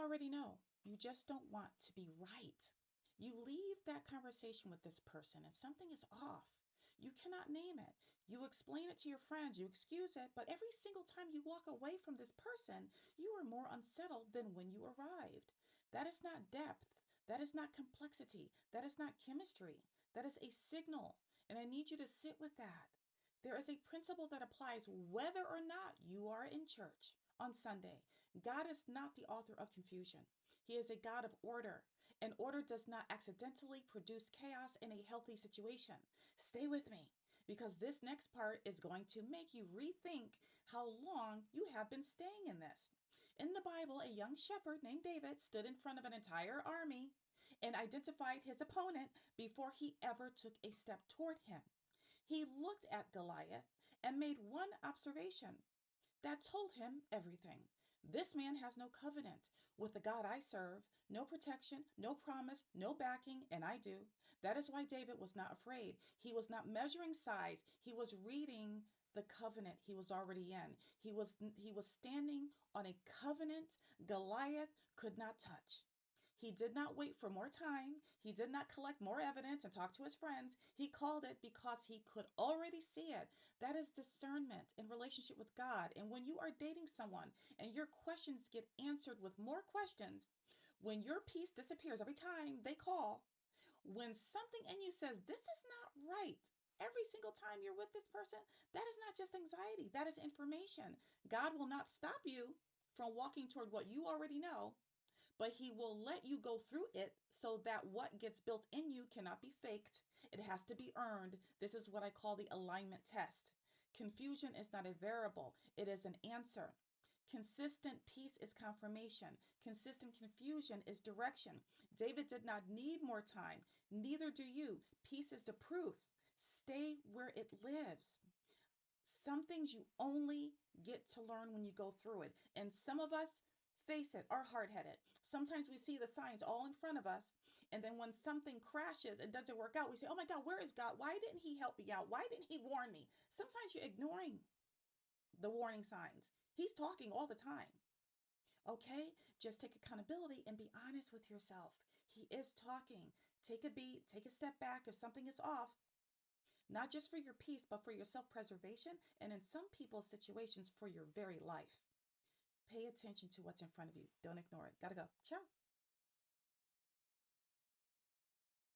already know. You just don't want to be right. You leave that conversation with this person and something is off. You cannot name it. You explain it to your friends, you excuse it, but every single time you walk away from this person, you are more unsettled than when you arrived. That is not depth. That is not complexity. That is not chemistry. That is a signal. And I need you to sit with that. There is a principle that applies whether or not you are in church on Sunday. God is not the author of confusion. He is a God of order, and order does not accidentally produce chaos in a healthy situation. Stay with me because this next part is going to make you rethink how long you have been staying in this. In the Bible, a young shepherd named David stood in front of an entire army and identified his opponent before he ever took a step toward him. He looked at Goliath and made one observation that told him everything. This man has no covenant with the God I serve, no protection, no promise, no backing, and I do. That is why David was not afraid. He was not measuring size. He was reading the covenant he was already in. He was standing on a covenant Goliath could not touch. He did not wait for more time. He did not collect more evidence and talk to his friends. He called it because he could already see it. That is discernment in relationship with God. And when you are dating someone and your questions get answered with more questions, when your peace disappears every time they call, when something in you says, this is not right, every single time you're with this person, that is not just anxiety, that is information. God will not stop you from walking toward what you already know, but he will let you go through it so that what gets built in you cannot be faked. It has to be earned. This is what I call the alignment test. Confusion is not a variable, it is an answer. Consistent peace is confirmation. Consistent confusion is direction. David did not need more time. Neither do you. Peace is the proof. Stay where it lives. Some things you only get to learn when you go through it. And some of us, face it, are hard headed. Sometimes we see the signs all in front of us. And then when something crashes and doesn't work out, we say, oh my God, where is God? Why didn't he help me out? Why didn't he warn me? Sometimes you're ignoring the warning signs. He's talking all the time. Okay? Just take accountability and be honest with yourself. He is talking. Take a beat, take a step back if something is off, not just for your peace, but for your self preservation, and in some people's situations, for your very life. Pay attention to what's in front of you. Don't ignore it. Gotta go. Ciao.